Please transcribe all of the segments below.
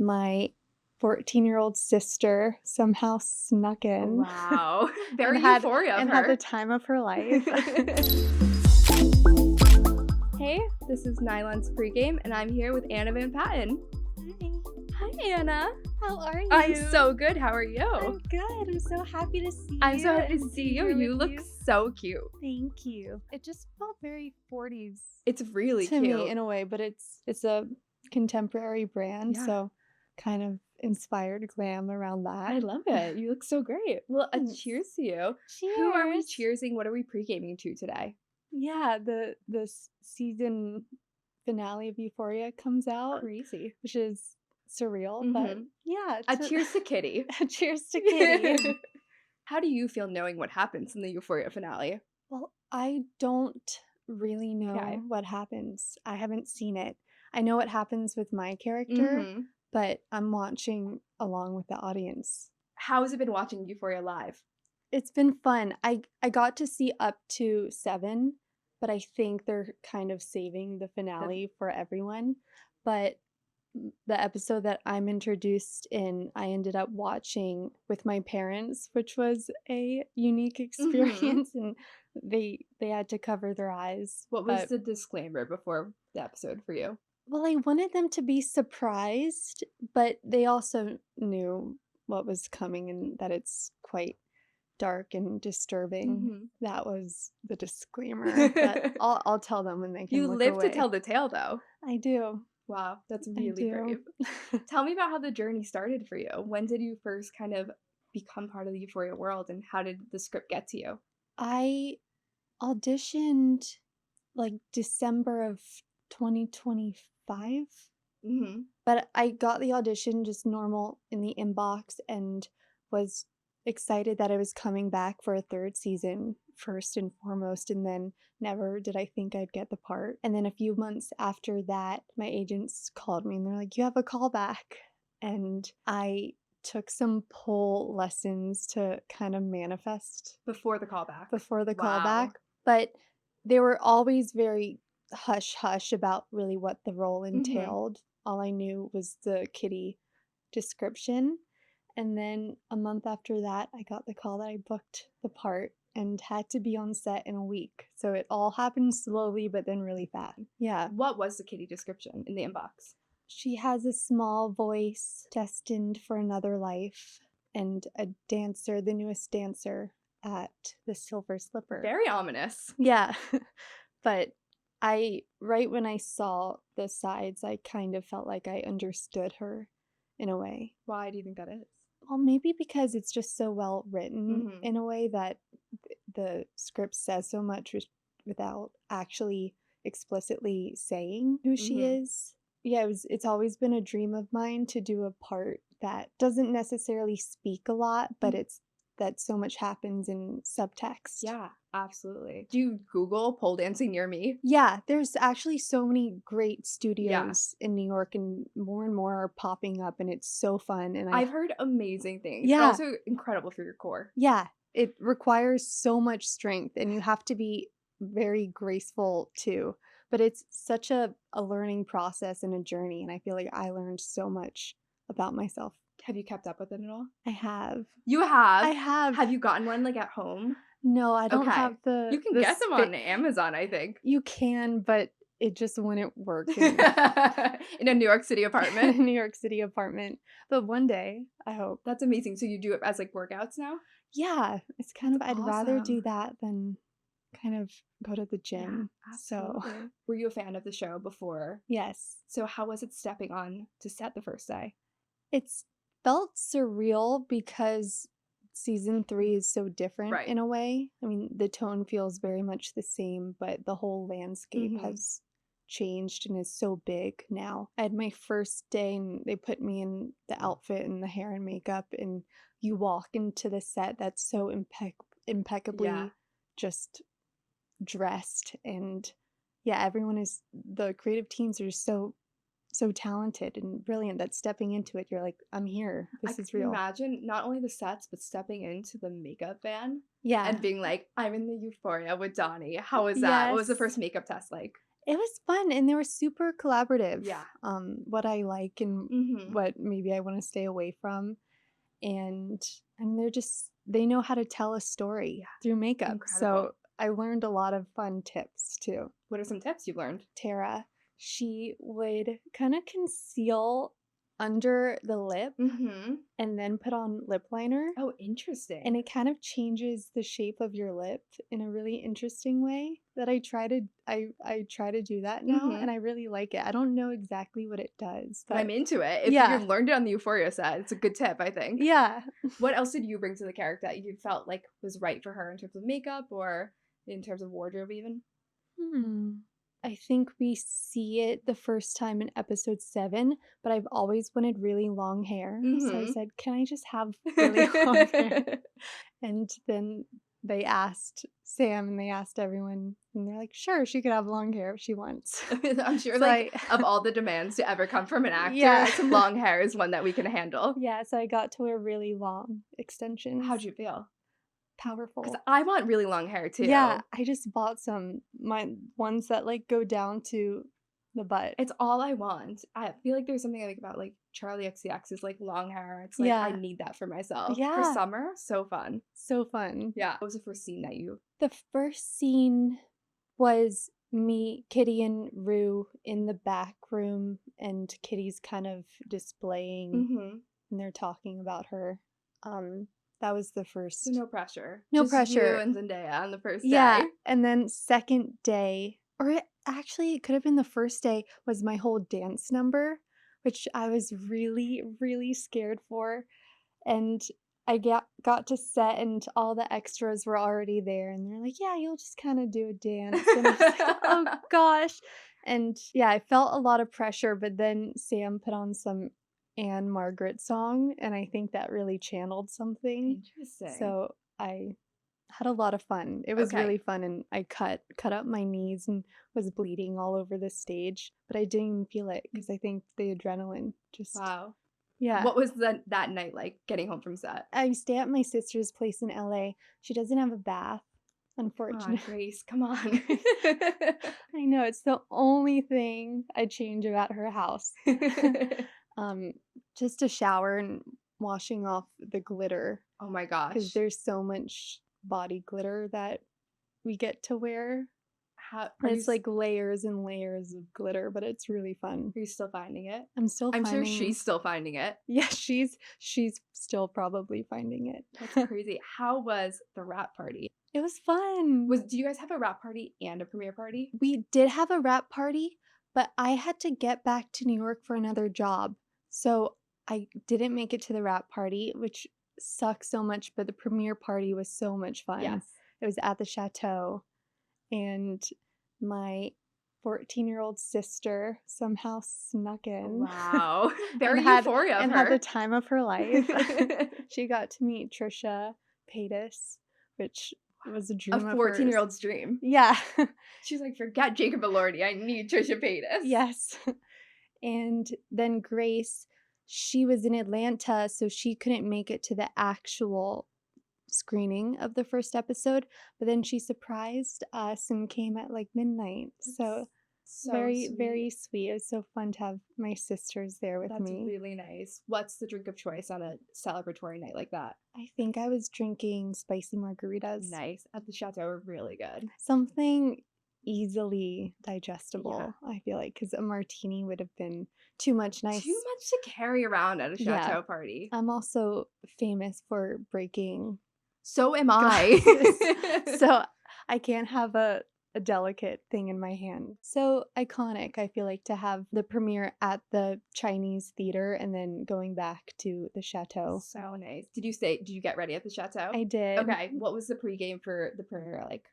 my 14-year-old sister somehow snuck in. Wow. Very and Euphoria of her. had the time of her life. Hey, this is NYLON's Pregame, and I'm here with Anna and Patten. Hi, Anna. How are you? I'm so good. How are you? I'm good. I'm so happy to see you. I'm so happy to and see be you. here You with look so cute. Thank you. It just felt very 40s It's really to cute. me in a way, but it's a contemporary brand, Yeah. so kind of inspired glam around that. I love it. You look so great. Well, Thanks. cheers to you. Cheers. Who are we cheersing? What are we pre-gaming to today? Yeah, the season finale of Euphoria comes out, Crazy. which is surreal, but yeah. A cheers to Kitty. A cheers to Kitty. How do you feel knowing what happens in the Euphoria finale? Well, I don't really know Okay. what happens. I haven't seen it. I know what happens with my character, but I'm watching along with the audience. How has it been watching Euphoria live? It's been fun. I got to see up to 7, but I think they're kind of saving the finale for everyone. But the episode that I'm introduced in, I ended up watching with my parents, which was a unique experience, and they had to cover their eyes. What was the disclaimer before the episode for you? Well, I wanted them to be surprised, but they also knew what was coming and that it's quite dark and disturbing. That was the disclaimer. But I'll tell them when they can You look live away. to tell the tale, though. I do. Wow, that's really brave. Tell me about how the journey started for you. When did you first kind of become part of the Euphoria world, and how did the script get to you? I auditioned like December of 2025. But I got the audition just normal in the inbox and was excited that I was coming back for a 3rd season first and foremost, and then never did I think I'd get the part. And then a few months after that, my agents called me and they're like, "You have a callback." And I took some pole lessons to kind of manifest before the callback. Callback, but they were always very hush-hush about really what the role entailed. All I knew was the Kitty description. And then a month after that, I got the call that I booked the part and had to be on set in a week. So it all happened slowly, but then really fast. Yeah. What was the Kitty description in the inbox? She has a small voice, destined for another life, and a dancer, the newest dancer at the Silver Slipper. Very ominous. Yeah. But right when I saw the sides, I kind of felt like I understood her in a way. Why do you think that is? Well, maybe because it's just so well written in a way that the script says so much without actually explicitly saying who she is. Yeah, it's always been a dream of mine to do a part that doesn't necessarily speak a lot, but it's that so much happens in subtext. Yeah, absolutely. Do you Google pole dancing near me? Yeah, there's actually so many great studios in New York, and more are popping up, and it's so fun. And I've heard amazing things. Yeah. It's also incredible for your core. Yeah, it requires so much strength, and you have to be very graceful too. But it's such a learning process and a journey, and I feel like I learned so much about myself. Have you kept up with it at all? I have. You have? I have. Have you gotten one like at home? No, I don't have the... You can get them on Amazon, I think. You can, but it just wouldn't work. In a New York City apartment? New York City apartment. But one day, I hope. That's amazing. So you do it as like workouts now? Yeah. It's kind of, I'd rather do that than kind of go to the gym. Yeah, so were you a fan of the show before? Yes. So how was it stepping on to set the first day? It's felt surreal because season 3 is so different in a way. I mean, the tone feels very much the same, but the whole landscape has changed and is so big now. I had my first day and they put me in the outfit and the hair and makeup, and you walk into the set that's so impeccably just dressed, and everyone is, the creative teams are so talented and brilliant that stepping into it, you're like, I'm here. This is real. Imagine not only the sets, but stepping into the makeup van. Yeah. And being like, I'm in the Euphoria with Donnie. How was that? What was the first makeup test like? It was fun, and they were super collaborative. Yeah. What I like and what maybe I want to stay away from. And I mean, they know how to tell a story through makeup. Incredible. So I learned a lot of fun tips too. What are some tips you've learned? Tara, she would kind of conceal under the lip and then put on lip liner. Oh, interesting. And it kind of changes the shape of your lip in a really interesting way that I try to do that now, and I really like it. I don't know exactly what it does, but I'm into it. If you learned it on the Euphoria set, it's a good tip, I think. Yeah. What else did you bring to the character that you felt like was right for her in terms of makeup or in terms of wardrobe even? I think we see it the first time in episode 7, but I've always wanted really long hair. So I said, can I just have really long hair? And then they asked Sam and they asked everyone, and they're like, sure, she could have long hair if she wants. I'm sure, so of all the demands to ever come from an actor, some long hair is one that we can handle. Yeah, so I got to wear really long extensions. How'd you feel? Powerful. Because I want really long hair too. Yeah, I just bought my ones that go down to the butt. It's all I want. I feel like there's something I like about Charlie XCX's long hair. It's I need that for myself. Yeah. For summer, so fun. So fun. Yeah. What was the first scene that you? The first scene was me, Kitty, and Rowe in the back room, and Kitty's kind of displaying, and they're talking about her. That was the first. So no pressure. No Just pressure. You and Zendaya on the first day. Yeah, and then second day, or it could have been the first day, was my whole dance number, which I was really, really scared for. And I got to set, and all the extras were already there, and they're like, yeah, you'll just kind of do a dance. And I was like, oh gosh. And yeah, I felt a lot of pressure, but then Sam put on some Anne Margaret song, and I think that really channeled something. Interesting. So I had a lot of fun. It was really fun, and I cut up my knees and was bleeding all over the stage, but I didn't even feel it because I think the adrenaline just... Wow. Yeah. What was that night like, getting home from set? I stay at my sister's place in LA. She doesn't have a bath, unfortunately. Oh, Grace, come on. I know, it's the only thing I change about her house. Just a shower and washing off the glitter. Oh my gosh. Because there's so much body glitter that we get to wear. It's layers and layers of glitter, but it's really fun. Are you still finding it? I'm sure she's still finding it. Yeah, she's still probably finding it. That's crazy. How was the wrap party? It was fun. Do you guys have a wrap party and a premiere party? We did have a wrap party, but I had to get back to New York for another job. So I didn't make it to the wrap party, which sucks so much, but the premiere party was so much fun. Yes. It was at the chateau, and my 14-year-old sister somehow snuck in. Wow. Very Euphoria of and her. had the time of her life. She got to meet Trisha Paytas, which was a dream of hers. 14-year-old's dream. Yeah. She's like, forget Jacob Elordi. I need Trisha Paytas. Yes. And then Grace, she was in Atlanta, so she couldn't make it to the actual screening of the first episode, but then she surprised us and came at midnight. So very sweet. Very sweet. It was so fun to have my sisters there with me. That's really nice. What's the drink of choice on a celebratory night like that? I think I was drinking spicy margaritas. Nice. At the chateau were really good. Something easily digestible, I feel like, because a martini would have been too much to carry around at a chateau party. I'm also famous for breaking. So am I. So I can't have a delicate thing in my hand. So iconic, I feel like, to have the premiere at the Chinese theater and then going back to the chateau. So nice. Did you get ready at the chateau? I did. Okay. What was the pregame for the premiere like?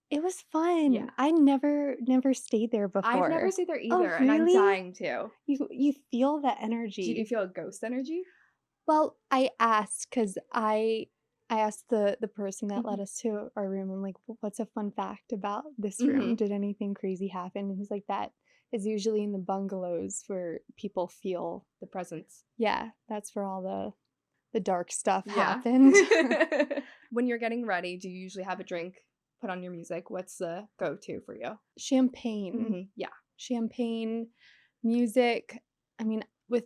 It was fun. Yeah. I never stayed there before. I've never stayed there either, oh, really? And I'm dying to. You feel the energy. Did you feel a ghost energy? Well, I asked because I asked the person that led us to our room. I'm like, what's a fun fact about this room? Did anything crazy happen? And he's like, that is usually in the bungalows where people feel the presence. Yeah, that's where all the dark stuff happened. When you're getting ready, do you usually have a drink put on your music, what's the go-to for you? Champagne. Yeah. Champagne, music. I mean, with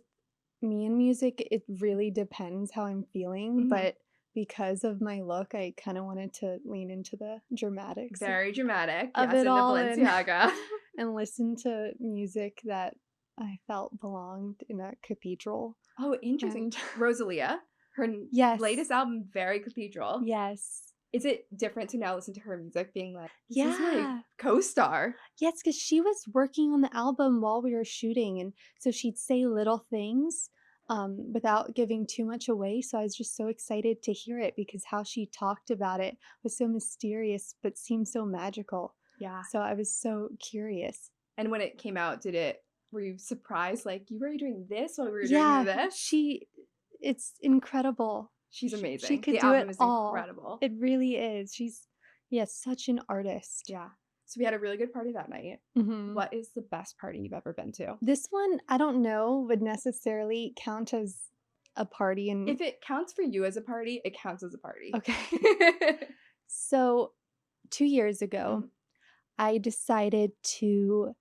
me and music, it really depends how I'm feeling, but because of my look, I kind of wanted to lean into the dramatics. Very dramatic. Of yes, it in the all Balenciaga. and listen to music that I felt belonged in a cathedral. Oh, interesting. And Rosalia, her latest album, very cathedral. Yes. Is it different to now listen to her music being like, this Yeah. is my co-star? Yes, because she was working on the album while we were shooting, and so she'd say little things without giving too much away. So I was just so excited to hear it because how she talked about it was so mysterious but seemed so magical. Yeah. So I was so curious. And when it came out, were you surprised? Like, you were doing this while we were doing this? It's incredible. She's amazing. She could the do album it is all. Incredible. It really is. She's such an artist. Yeah. So we had a really good party that night. What is the best party you've ever been to? This one, I don't know, would necessarily count as a party. And if it counts for you as a party, it counts as a party. Okay. So 2 years ago, I decided to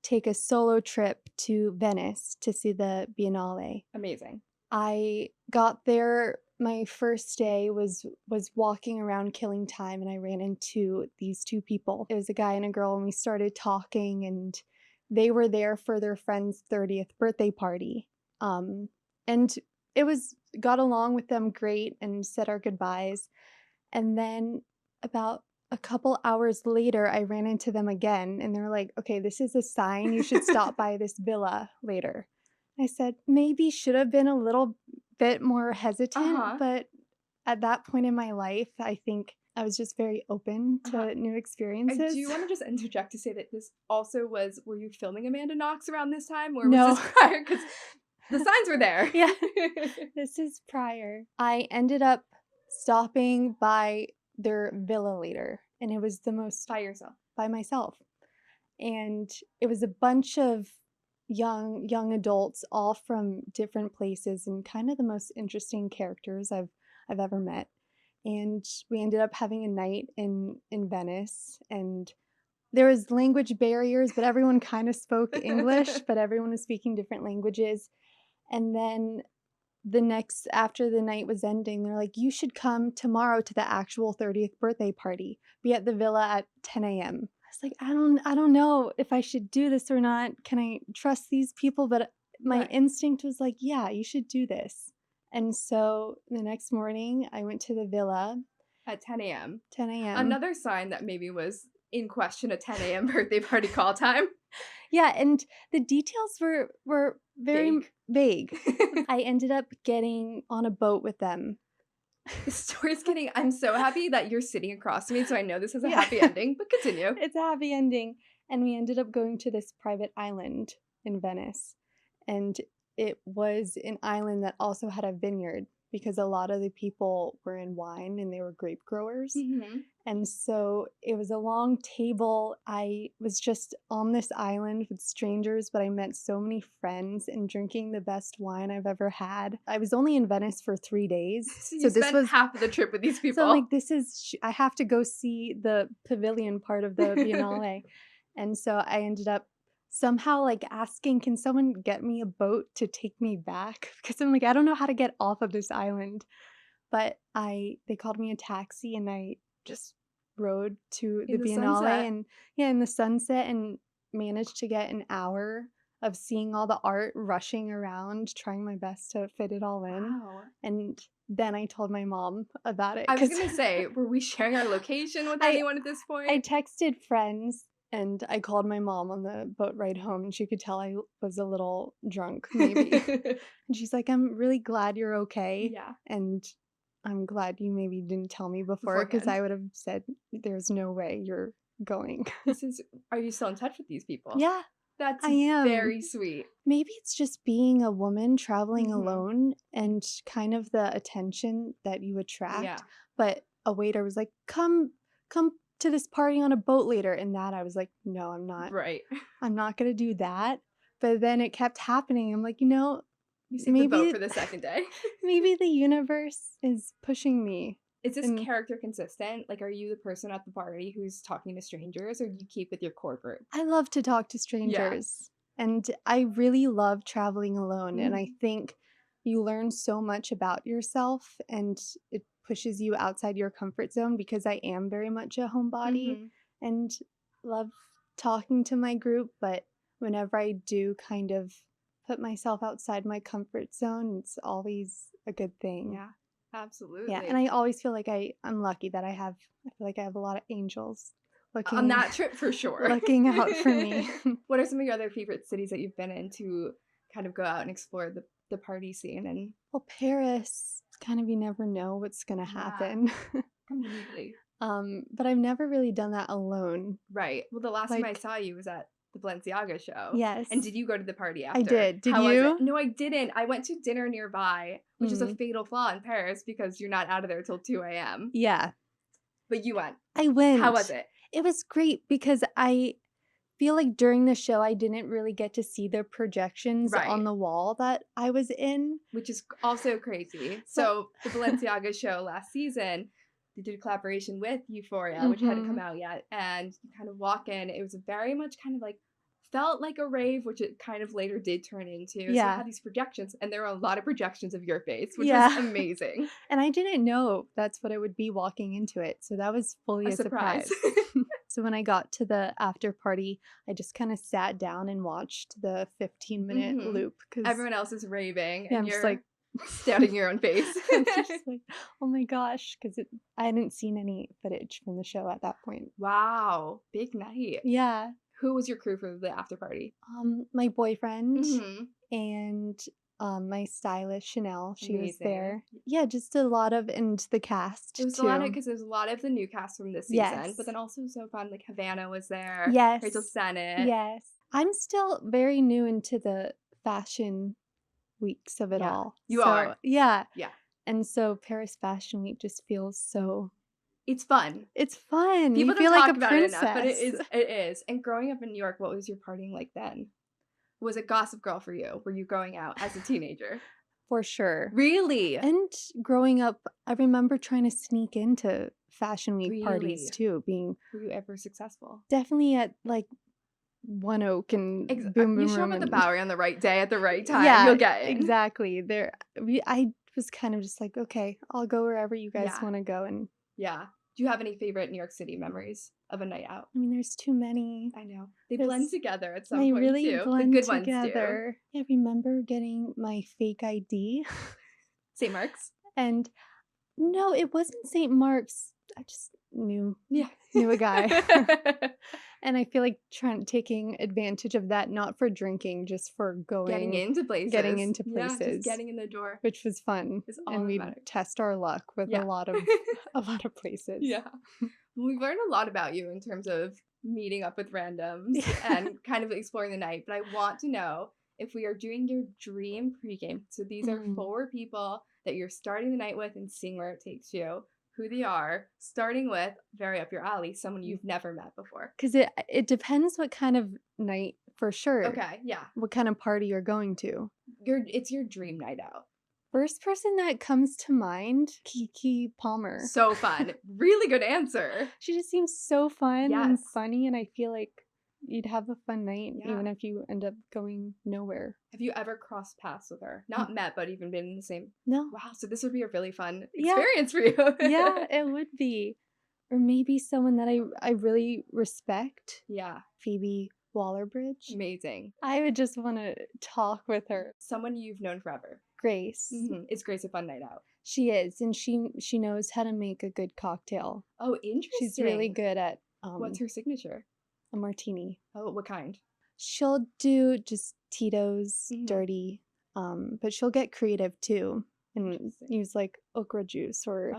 take a solo trip to Venice to see the Biennale. Amazing. I got there. My first day was walking around killing time, and I ran into these two people. It was a guy and a girl, and we started talking, and they were there for their friend's 30th birthday party. And got along with them great and said our goodbyes. And then about a couple hours later, I ran into them again, and they're like, okay, this is a sign. You should stop by this villa later. I said, maybe should have been a little bit more hesitant, but at that point in my life, I think I was just very open to new experiences. I do want to just interject to say that this also were you filming Amanda Knox around this time? Or no. Was this prior? Because the signs were there. Yeah, this is prior. I ended up stopping by their villa later, and it was the most... By yourself? By myself. And it was a bunch of young adults, all from different places, and kind of the most interesting characters I've ever met. And we ended up having a night in Venice, and there was language barriers, but everyone kind of spoke English, but everyone was speaking different languages. And then after the night was ending, they're like, you should come tomorrow to the actual 30th birthday party. Be at the villa at 10 a.m. Like, I don't know if I should do this or not. Can I trust these people? But my instinct was like, yeah, you should do this. And so the next morning I went to the villa at 10 a.m. 10 a.m. Another sign that maybe was in question a 10 a.m. birthday party call time. Yeah, and the details were very vague. I ended up getting on a boat with them. The story's getting... I'm so happy that you're sitting across from me, so I know this has a happy ending, but continue. It's a happy ending. And we ended up going to this private island in Venice. And it was an island that also had a vineyard, because a lot of the people were in wine and they were grape growers. And so it was a long table. I was just on this island with strangers, but I met so many friends and drinking the best wine I've ever had. I was only in Venice for 3 days. So this was half of the trip with these people. So I'm like, I have to go see the pavilion part of the Biennale. And so I ended up somehow like asking, can someone get me a boat to take me back? Because I'm like, I don't know how to get off of this island. But they called me a taxi, and I just rode to the Biennale sunset. And in the sunset, and managed to get an hour of seeing all the art, rushing around, trying my best to fit it all in. Wow. And then I told my mom about it. I was going to say, were we sharing our location with anyone at this point? I texted friends, and I called my mom on the boat ride home, and she could tell I was a little drunk, maybe. And she's like, I'm really glad you're okay. Yeah. And I'm glad you maybe didn't tell me before, because I would have said, there's no way you're going. Are you still in touch with these people? Yeah. I am. Very sweet. Maybe it's just being a woman traveling alone and kind of the attention that you attract. Yeah. But a waiter was like, come to this party on a boat later. And that I was like, no, I'm not. Right. I'm not going to do that. But then it kept happening. I'm like, you saved the boat for the second day. Maybe the universe is pushing me Is this character consistent? Like, are you the person at the party who's talking to strangers, or do you keep with your core group? I love to talk to strangers. Yeah. And I really love traveling alone. And I think you learn so much about yourself, and it pushes you outside your comfort zone, because I am very much a homebody and love talking to my group. But whenever I do kind of put myself outside my comfort zone, it's always a good thing. Yeah, absolutely. Yeah, and I always feel like I'm lucky that I feel like I have a lot of angels looking on that trip for sure. Looking out for me. What are some of your other favorite cities that you've been in to kind of go out and explore the party scene? And well, Paris, kind of, you never know what's gonna happen. Completely. But I've never really done that alone. Right. Well, the last time I saw you was at the Balenciaga show. Yes. And did you go to the party after? I did. Did you? No, I didn't. I went to dinner nearby, which is a fatal flaw in Paris because you're not out of there till 2 a.m. Yeah. But you went. I went. How was it? It was great because I feel like during the show I didn't really get to see the projections on the wall that I was in. Which is also crazy. So the Balenciaga show last season, they did a collaboration with Euphoria, which hadn't come out yet. And you kind of walk in. It was very much kind of like, felt like a rave, which it kind of later did turn into. Yeah. So I had these projections, and there were a lot of projections of your face, which was amazing. And I didn't know that's what it would be walking into it. So that was fully a surprise. So when I got to the after party, I just kind of sat down and watched the 15-minute loop. Cause everyone else is raving, and I'm you're just like doubting your own face. I'm just like, oh my gosh, because I hadn't seen any footage from the show at that point. Wow, big night. Yeah. Who was your crew for the after party? My boyfriend and my stylist Chanel. She was there. Yeah, just a lot of, and the cast. It was too. A lot of, because there's a lot of the new cast from this season, but then also so fun. Like Havana was there. Yes. Rachel Sennett. Yes. I'm still very new into the fashion weeks of it all. You are. Yeah. Yeah. And so Paris Fashion Week just feels so. It's fun. It's fun. People you feel don't like talk a about princess. it enough, but it is. And growing up in New York, what was your partying like then? Was it Gossip Girl for you? Were you going out as a teenager? For sure. Really? And growing up, I remember trying to sneak into Fashion Week parties too. Were you ever successful? Definitely at like One Oak and Boom Boom You show Room up at the Bowery on the right day at the right time. Yeah, you'll get in. Exactly. I was kind of just like, okay, I'll go wherever you guys want to go. And yeah. Do you have any favorite New York City memories of a night out? I mean, there's too many. I know. They blend together at some point, too. They really blend the good together. Ones do. Yeah, I remember getting my fake ID. St. Mark's? And no, it wasn't St. Mark's. I just knew a guy. And I feel like taking advantage of that, not for drinking, just for getting into places. Yeah, just getting in the door. Which was fun. And we'd test our luck with a lot of places. Yeah. We've learned a lot about you in terms of meeting up with randoms and kind of exploring the night. But I want to know if we are doing your dream pregame. So these are 4 people that you're starting the night with and seeing where it takes you. Who they are, starting with, very up your alley, someone you've never met before. Because it depends what kind of night, for sure. Okay, yeah. What kind of party you're going to. It's your dream night out. First person that comes to mind, Keke Palmer. So fun. Really good answer. She just seems so fun and funny, and I feel like you'd have a fun night even if you end up going nowhere. Have you ever crossed paths with her? Not met, but even been in the same? No. Wow, so this would be a really fun experience for you. Yeah, it would be. Or maybe someone that I really respect. Yeah. Phoebe Waller-Bridge. Amazing. I would just want to talk with her. Someone you've known forever. Grace. Is Grace a fun night out? She is, and she knows how to make a good cocktail. Oh, interesting. She's really good at... what's her signature? A martini. Oh, what kind? She'll do just Tito's, dirty, but she'll get creative too and use like okra juice or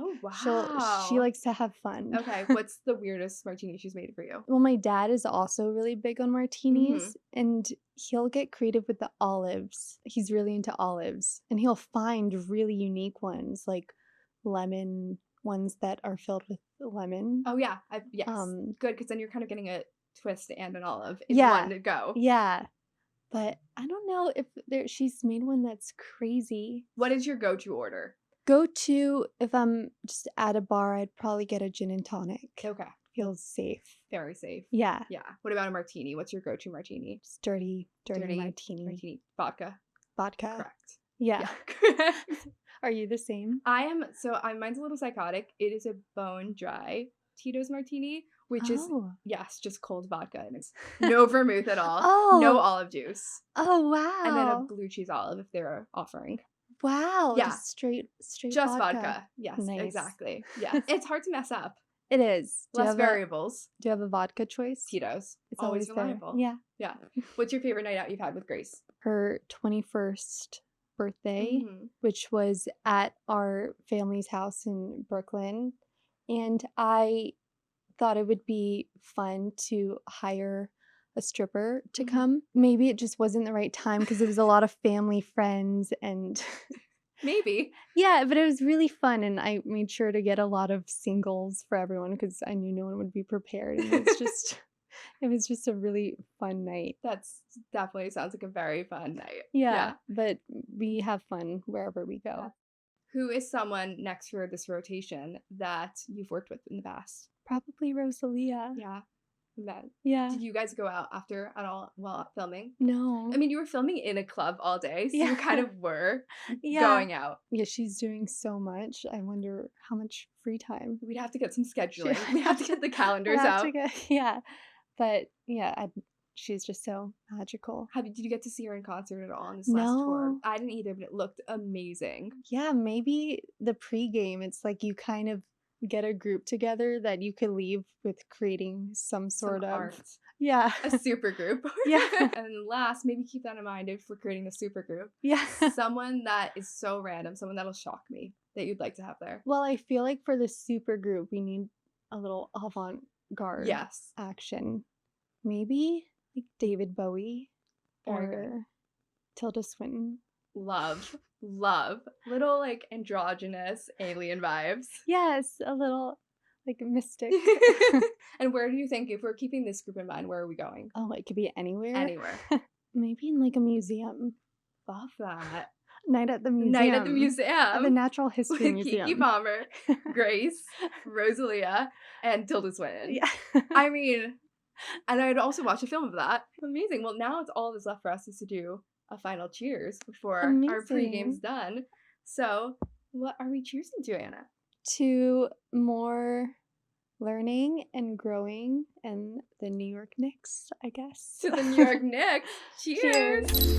she likes to have fun. Okay, what's the weirdest martini she's made for you? Well, my dad is also really big on martinis and he'll get creative with the olives. He's really into olives and he'll find really unique ones like lemon ones that are filled with lemon. Oh yeah, yes. Good, because then you're kind of getting a twist and an olive in one to go. Yeah. But I don't know if she's made one that's crazy. What is your go-to order? if I'm just at a bar, I'd probably get a gin and tonic. Okay. Feels safe. Very safe. Yeah. Yeah. What about a martini? What's your go-to martini? Just dirty martini. Martini. Vodka. Correct. Yeah. Correct. Are you the same? Mine's a little psychotic. It is a bone dry Tito's martini, which is, yes, just cold vodka. And it's no vermouth at all. No olive juice. Oh, wow. And then a blue cheese olive if they're offering. Wow. Yeah. Just straight just vodka. Yes, nice. Exactly. Yeah. It's hard to mess up. It is. Less variables. Do you have a vodka choice? Tito's. It's always reliable. Yeah. Yeah. What's your favorite night out you've had with Grace? Her 21st birthday, which was at our family's house in Brooklyn. And I thought it would be fun to hire a stripper to come. Maybe it just wasn't the right time because it was a lot of family friends and... Maybe. Yeah, but it was really fun, and I made sure to get a lot of singles for everyone because I knew no one would be prepared. And it was just a really fun night. That's definitely sounds like a very fun night. Yeah, but we have fun wherever we go. Yeah. Who is someone next for this rotation that you've worked with in the past? Probably Rosalia. Yeah. Yeah. Did you guys go out after at all while filming? No. I mean, you were filming in a club all day, so you kind of were going out. Yeah, she's doing so much. I wonder how much free time. We'd have to get some scheduling. We have to get the calendars out. But yeah, she's just so magical. Did you get to see her in concert at all on this last tour? I didn't either, but it looked amazing. Yeah, maybe the pregame. It's like you kind of get a group together that you could leave with creating some sort of art. Yeah. A super group. Yeah. And last, maybe keep that in mind if we're creating a super group. Yeah. Someone that is so random, someone that'll shock me that you'd like to have there. Well, I feel like for the super group, we need a little avant-garde action. Maybe like David Bowie or Tilda Swinton. Love. Little like androgynous alien vibes. Yes, a little like mystic. And where do you think, if we're keeping this group in mind, where are we going? Oh, it could be anywhere. Maybe in like a museum. Love that. Night at the museum. At the Natural History with Museum. Kiki Palmer, Grace, Rosalia, and Tilda Swinton. Yeah. I mean, and I'd also watch a film of that. Amazing. Well, now it's all that's left for us is to do a final cheers before our pregame's done. So, what are we cheersing to, Anna? To more learning and growing and the New York Knicks, I guess. To the New York Knicks. Cheers.